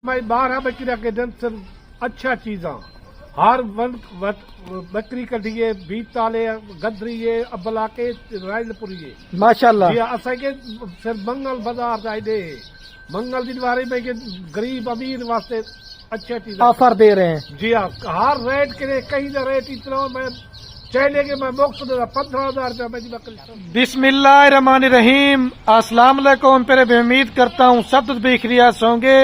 میں 12 بکری کے دن سے اچھا چیزاں ہر بکری کڈیے بیتالے گدریے ابلا کے رائل پوریے ماشاءاللہ جی اسا کے پھر منگل بازار جائے دے منگل دن بارے میں کہ غریب امیر واسطے اچھا چیز آفر دے رہے ہیں. جی ہاں ہر ریٹ کے کہیں نہ ریٹ اتنا میں چاہیے کہ میں مفت 15,000 روپیہ میں بکری. بسم اللہ الرحمن الرحیم. السلام علیکم. پھر بھی امید کرتا ہوں سب بخیریت ہوں گے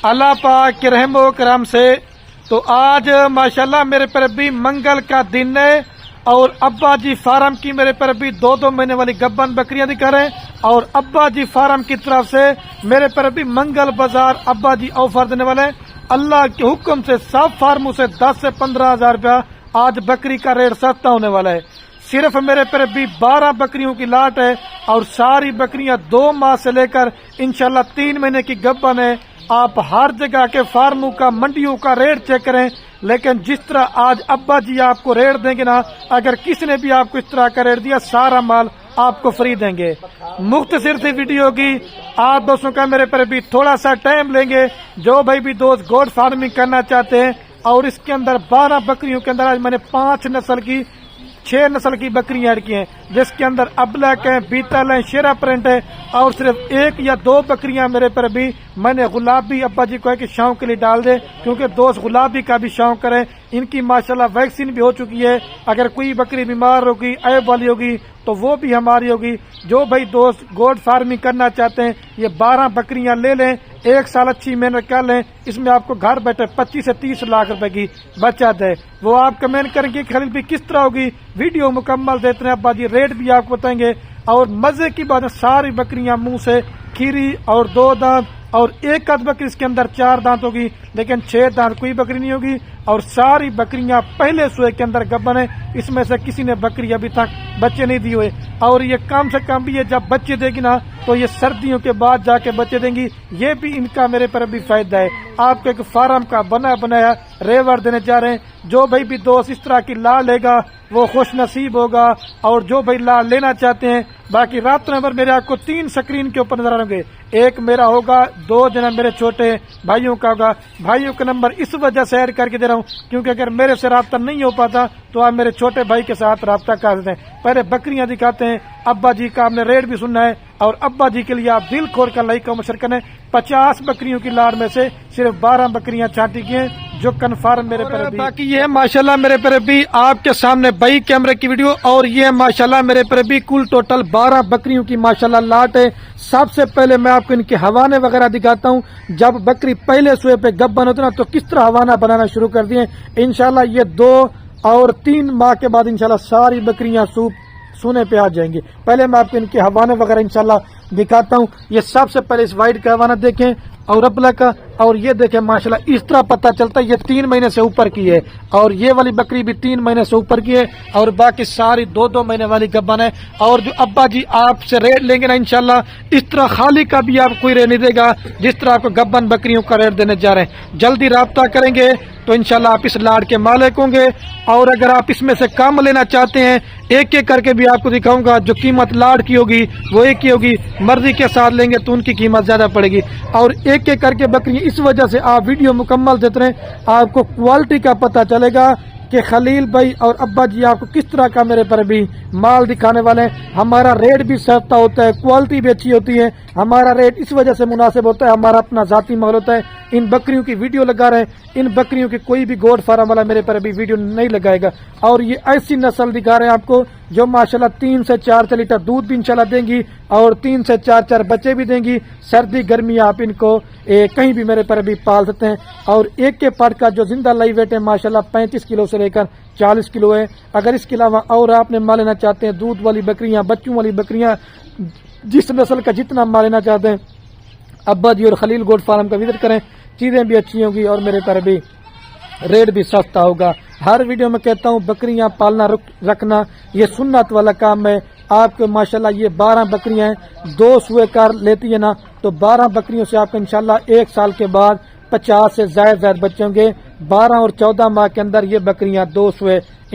اللہ پاک کے رحم و کرم سے. تو آج ماشاءاللہ میرے پر بھی منگل کا دن ہے اور ابا جی فارم کی میرے پر بھی 2 مہینے والی گبن بکریاں دکھا رہے ہیں اور ابا جی فارم کی طرف سے میرے پر بھی منگل بازار ابا جی آفر دینے والے ہیں. اللہ کے حکم سے سب فارموں سے 10 سے 15,000 روپیہ آج بکری کا ریٹ سستا ہونے والا ہے. صرف میرے پر بھی 12 بکریوں کی لاٹ ہے اور ساری بکریاں 2 ماہ سے لے کر انشاءاللہ 3 مہینے کی گبن ہے. آپ ہر جگہ کے فارموں کا منڈیوں کا ریٹ چیک کریں لیکن جس طرح آج ابا جی آپ کو ریٹ دیں گے نا اگر کسی نے بھی آپ کو اس طرح کا ریٹ دیا سارا مال آپ کو فری دیں گے. مختصر سی ویڈیو کی آپ دوستوں کا میرے پر بھی تھوڑا سا ٹائم لیں گے. جو بھائی بھی دوست گوڈ فارمنگ کرنا چاہتے ہیں اور اس کے اندر 12 بکریوں کے اندر آج میں نے 5 نسل کی 6 نسل کی بکریاں ایڈ کی ہیں جس کے اندر ابلک ہیں بیتل ہیں شیرا پرنٹ ہے اور صرف 1 یا 2 بکریاں میرے پر بھی میں نے گلابی ابا جی کو ہے کہ شوق کے لیے ڈال دے کیونکہ دوست گلابی کا بھی شوق کریں. ان کی ماشاءاللہ ویکسین بھی ہو چکی ہے. اگر کوئی بکری بیمار ہوگی عیب والی ہوگی تو وہ بھی ہماری ہوگی. جو بھائی دوست گوڈ فارمنگ کرنا چاہتے ہیں یہ 12 بکریاں لے لیں 1 سال اچھی محنت کر لیں. اس میں آپ کو گھر بیٹھے 25 سے 30 لاکھ روپے کی بچت ہے. وہ آپ کمنٹ کریں گے خرید بھی کس طرح ہوگی ویڈیو مکمل دیتے ہیں ابا جی ریٹ بھی آپ کو بتائیں گے. اور مزے کی بات ہے ساری بکریاں منہ سے کھیری اور 2 دانت اور 1 آدھ بکری اس کے اندر 4 دانت ہوگی لیکن 6 دانت کوئی بکری نہیں ہوگی اور ساری بکریاں پہلے سوئے کے اندر گبن ہے. اس میں سے کسی نے بکری ابھی تک بچے نہیں دیے ہوئے اور یہ کم سے کم بھی ہے جب بچے دے گی نا تو یہ سردیوں کے بعد جا کے بچے دیں گی. یہ بھی ان کا میرے پر بھی فائدہ ہے. آپ کو ایک فارم کا بنایا ریور دینے جا رہے ہیں. جو بھائی بھی دوست اس طرح کی لا لے گا وہ خوش نصیب ہوگا اور جو بھائی لا لینا چاہتے ہیں باقی رابطہ نمبر میرے آپ کو 3 سکرین کے اوپر نظر آئیں گے. ایک میرا ہوگا 2 جنا میرے چھوٹے بھائیوں کا ہوگا. بھائیوں کا نمبر اس وجہ سے ایڈ کر کے دے رہا ہوں کیونکہ اگر میرے سے رابطہ نہیں ہو پاتا تو آپ میرے چھوٹے بھائی کے ساتھ رابطہ کر دیں. پہلے بکریاں دکھاتے ہیں ابا جی کا آپ نے ریٹ بھی سننا ہے اور ابا جی کے لیے آپ دل کھول کر لائک کا مشورہ کریں. 50 بکریوں کی لاڑ میں سے صرف 12 بکریاں چھانٹی کی ہیں جو کنفرم میرے پر بھی. باقی یہ ماشاءاللہ میرے پر بھی آپ کے سامنے بائی کیمرے کی ویڈیو اور یہ ماشاءاللہ میرے پر بھی کل ٹوٹل 12 بکریوں کی ماشاءاللہ لاٹ ہے. سب سے پہلے میں آپ کو ان کے حوانے وغیرہ دکھاتا ہوں. جب بکری پہلے سوئے پہ گبن ہوتے نا تو کس طرح حوانہ بنانا شروع کر دیے. انشاءاللہ یہ 2 اور 3 ماہ کے بعد انشاءاللہ ساری بکریاں سونے پہ آ جائیں گے. پہلے میں آپ کو ان کے حوانے وغیرہ انشاءاللہ دکھاتا ہوں. یہ سب سے پہلے اس وائٹ کا حوانہ دیکھیں اور ابلا کا اور یہ دیکھیں ماشاءاللہ اس طرح پتہ چلتا ہے یہ 3 مہینے سے اوپر کی ہے اور یہ والی بکری بھی 3 مہینے سے اوپر کی ہے اور باقی ساری 2 مہینے والی گبن ہے. اور جو ابا جی آپ سے ریٹ لیں گے نا انشاءاللہ اس طرح خالی کا بھی آپ کوئی ریٹ نہیں دے گا جس طرح آپ کو گبن بکریوں کا ریٹ دینے جا رہے ہیں. جلدی رابطہ کریں گے تو انشاءاللہ آپ اس لاڑ کے مالک ہوں گے. اور اگر آپ اس میں سے کم لینا چاہتے ہیں ایک ایک کر کے بھی آپ کو دکھاؤں گا. جو قیمت لاڑ کی ہوگی وہ ایک ہی ہوگی. مرضی کے ساتھ لیں گے تو ان کی قیمت زیادہ پڑے گی. اور ایک ایک کر کے بکری اس وجہ سے آپ ویڈیو مکمل دیتے رہیں آپ کو کوالٹی کا پتہ چلے گا کہ خلیل بھائی اور ابا جی آپ کو کس طرح کا میرے پر بھی مال دکھانے والے ہیں. ہمارا ریٹ بھی سستا ہوتا ہے کوالٹی بھی اچھی ہوتی ہے. ہمارا ریٹ اس وجہ سے مناسب ہوتا ہے ہمارا اپنا ذاتی مال ہوتا ہے. ان بکریوں کی ویڈیو لگا رہے ہیں ان بکریوں کی کوئی بھی گوڈ فارم والا میرے پر ابھی ویڈیو نہیں لگائے گا. اور یہ ایسی نسل دکھا رہے ہیں آپ کو جو ماشاءاللہ 3 سے 4 لیٹر دودھ بھی انشاءاللہ دیں گی اور 3 سے 4 بچے بھی دیں گی. سردی گرمی آپ ان کو کہیں بھی میرے پر ابھی پال سکتے ہیں. اور ایک کے پٹ کا جو زندہ لائی ویٹ ہے ماشاءاللہ 35 کلو سے لے کر 40 کلو ہے. اگر اس کے علاوہ اور آپ نے مال لینا چاہتے ہیں دودھ والی بکریاں بچوں والی بکریاں جس نسل کا جتنا مال لینا چاہتے ہیں ابا جی اور خلیل گوڈ فارم کا وزٹ کریں. چیزیں بھی اچھی ہوں گی اور میرے پر بھی ریٹ بھی سستا ہوگا. ہر ویڈیو میں کہتا ہوں بکریاں پالنا رکھنا یہ سنت والا کام ہے. آپ کو ماشاءاللہ یہ 12 بکریاں ہیں 2 سوئے کار لیتی ہے نا تو 12 بکریوں سے آپ کو انشاءاللہ 1 سال کے بعد 50 سے زائد بچے ہوں گے. 12 اور 14 ماہ کے اندر یہ بکریاں 2 سوئے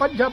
5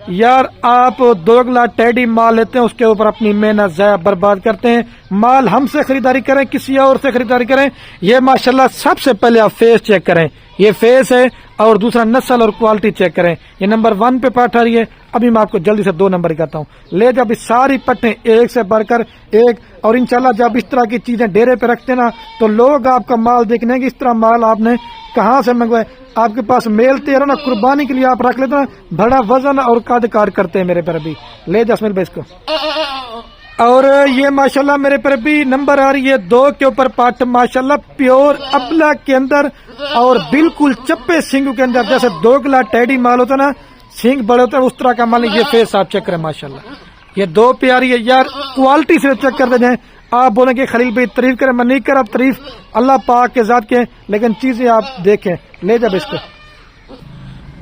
یار آپ 2 گلاس ٹیڈی مال لیتے ہیں، اس کے اوپر اپنی محنت ضائع برباد کرتے ہیں. مال ہم سے خریداری کریں، کسی اور سے خریداری کریں. یہ ماشاءاللہ سب سے پہلے آپ فیس چیک کریں، یہ فیس ہے، اور دوسرا نسل اور کوالٹی چیک کریں. یہ نمبر 1 پہ پاٹھ آ رہی ہے. ابھی میں آپ کو جلدی سے 2 نمبر کہتا ہوں. لے جب اس ساری پٹھیں ایک سے بڑھ کر ایک، اور انشاءاللہ جب اس طرح کی چیزیں ڈیرے پہ رکھتے نا تو لوگ آپ کا مال دیکھنے کہ اس طرح مال آپ نے کہاں سے منگوائے. آپ کے پاس میل تیرا نا، قربانی کے لیے آپ رکھ لیتے نا، بڑا وزن اور قد کار کرتے ہیں میرے پر بھی. لے جاسمین بھائی اس کو. اور یہ ماشاءاللہ میرے پر بھی نمبر آ رہی ہے 2 کے اوپر پاٹ، ماشاءاللہ پیور ابلا کے اندر اور بالکل چپے سنگھ کے اندر. جیسے 2 گلا ٹیڈی مال ہوتا نا، سنگھ بڑے ہوتے ہیں، اس طرح کا مال. یہ فیس آپ چیک کریں ماشاءاللہ. یہ 2 پہ آ رہی ہے. یار کوالٹی سے چیک کرتے جائیں. آپ بولیں کہ خلیل بھائی تعریف کریں، میں نہیں کر رہا تعریف، اللہ پاک کے ذات کے، لیکن چیزیں آپ دیکھیں. لے جب اس کو.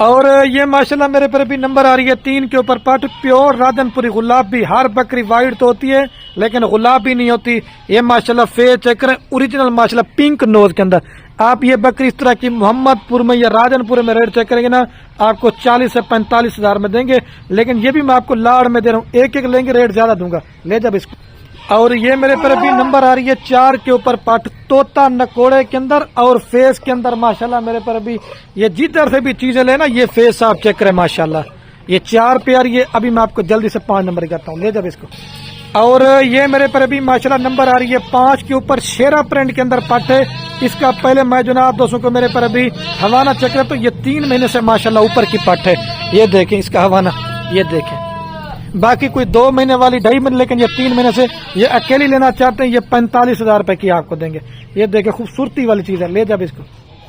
اور یہ ماشاءاللہ میرے پر بھی نمبر آ رہی ہے 3 کے اوپر پٹ، پیور راجن پوری گلابی. ہر بکری وائٹ تو ہوتی ہے لیکن گلابی نہیں ہوتی. یہ ماشاءاللہ فیس چیک کریں، اوریجنل ماشاءاللہ پنک نوز کے اندر. آپ یہ بکری اس طرح کی محمد پور میں یا راجن پور میں ریٹ چیک کریں گے نا، آپ کو 40 سے 45 ہزار میں دیں گے. لیکن یہ بھی میں آپ کو لاڑ میں دے رہا ہوں، ایک لیں گے ریٹ زیادہ دوں گا. لے جب اس کو. اور یہ میرے پر بھی نمبر آ رہی ہے 4 کے اوپر پٹ، توتا نکوڑے کے اندر اور فیس کے اندر. ماشاءاللہ میرے پر بھی یہ جدھر سے بھی چیزیں لینا، یہ فیس آپ چیک کریں ماشاءاللہ. یہ 4 پہ آ رہی ہے. ابھی میں آپ کو جلدی سے 5 نمبر کرتا ہوں. لے جب اس کو. اور یہ میرے پر بھی ماشاءاللہ نمبر آ رہی ہے 5 کے اوپر، شیرا پرنٹ کے اندر پٹ ہے. اس کا پہلے میں جناب دوستوں کو میرے پر بھی حوالہ چیک کریں تو یہ 3 مہینے سے ماشاءاللہ اوپر کی پٹ ہے. یہ دیکھیں اس کا حوالہ، یہ دیکھیں. باقی کوئی 2 مہینے والی 2.5 مہینے، لیکن یہ 3 مہینے سے یہ اکیلی لینا چاہتے ہیں. یہ 45 ہزار روپے کی آپ کو دیں گے. یہ دیکھیں خوبصورتی والی چیز ہے. لے جب اس کو.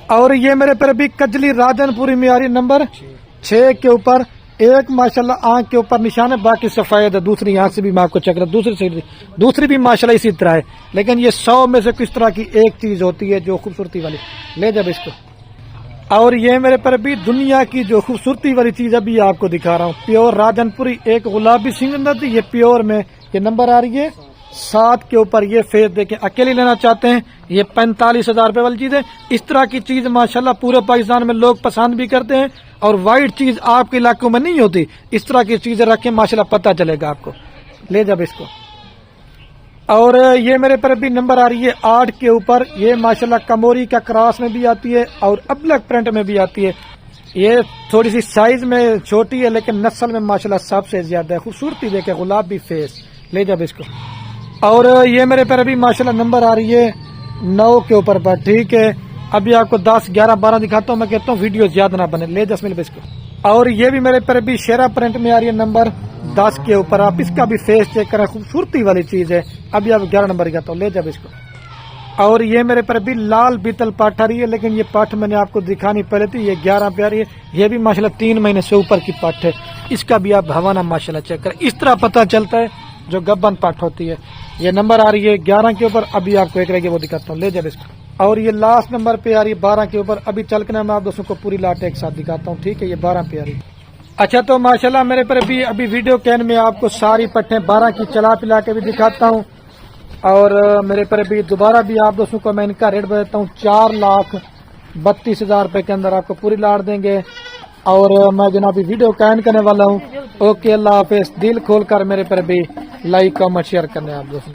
اور یہ میرے پر بھی کجلی راجن پوری میں آ رہی نمبر 6 کے اوپر. ایک ماشاءاللہ آنکھ کے اوپر نشان ہے، باقی سفید ہے. دوسری آنکھ سے بھی میں آپ کو چیک کروں، دوسری بھی ماشاءاللہ اسی طرح ہے. لیکن یہ 100 میں سے کس طرح کی ایک چیز ہوتی ہے جو خوبصورتی والی. لے جب اس کو. اور یہ میرے پر بھی دنیا کی جو خوبصورتی والی چیز ابھی آپ کو دکھا رہا ہوں، پیور راجن پوری. ایک گلابی سنگھ اندر تھی، یہ پیور میں. یہ نمبر آ رہی ہے 7 کے اوپر. یہ فیس دیکھیں، اکیلی لینا چاہتے ہیں یہ 45 ہزار روپے والی چیز ہے. اس طرح کی چیز ماشاءاللہ پورے پاکستان میں لوگ پسند بھی کرتے ہیں، اور وائٹ چیز آپ کے علاقوں میں نہیں ہوتی. اس طرح کی چیزیں رکھیں ماشاءاللہ پتہ چلے گا آپ کو. لے جب اس کو. اور یہ میرے پر بھی نمبر آ رہی ہے 8 کے اوپر. یہ ماشاءاللہ کموری کا کراس میں بھی آتی ہے اور ابلک پرنٹ میں بھی آتی ہے. یہ تھوڑی سی سائز میں چھوٹی ہے لیکن نسل میں ماشاءاللہ سب سے زیادہ ہے. خوبصورتی دیکھیں، گلابی فیس. لے جب اس کو. اور یہ میرے پر بھی ماشاءاللہ نمبر آ رہی ہے 9 کے اوپر پر. ٹھیک ہے، ابھی آپ کو 10 11 12 دکھاتا ہوں. میں کہتا ہوں ویڈیو زیادہ نہ بنے. لے جسمل بس کو. اور یہ بھی میرے پر بھی شیرا پرنٹ میں آ رہی ہے نمبر 10 کے اوپر. آپ اس کا بھی فیس چیک کریں، خوبصورتی والی چیز ہے. ابھی آپ 11 نمبر کہتا ہوں. لے جب اس کو. اور یہ میرے پر بھی لال بیتل پاٹ آ رہی ہے، لیکن یہ پاٹ میں نے آپ کو دکھانی پہلے تھی. یہ 11 پہ آ رہی ہے. یہ بھی ماشاءاللہ 3 مہینے سے اوپر کی پاٹ ہے. اس کا بھی آپ حوالہ ماشاءاللہ چیک کریں. اس طرح پتہ چلتا ہے جو گبن پاٹ ہوتی ہے. یہ نمبر آ رہی ہے 11 کے اوپر. ابھی آپ کو ایک رہ گیا وہ دکھاتا ہوں. لے جب اس کو. اور یہ لاسٹ نمبر پہ آ رہی ہے 12 کے اوپر. ابھی چل کے میں آپ دوستوں کو پوری لاٹ ایک ساتھ دکھاتا ہوں. ٹھیک ہے، یہ 12 پہ آ رہی ہے. اچھا تو ماشاءاللہ میرے پر بھی ابھی ویڈیو کین میں آپ کو ساری پٹھیں 12 کی چلا پلا کے بھی دکھاتا ہوں. اور میرے پر بھی دوبارہ بھی آپ دوستوں کو میں ان کا ریٹ بتاتا ہوں. 4,32,000 روپے کے اندر آپ کو پوری لاٹ دیں گے. اور میں جناب ویڈیو کین کرنے والا ہوں. اوکے، اللہ حافظ. دل کھول کر میرے پر بھی لائک کمنٹ شیئر کرنے آپ دوستوں.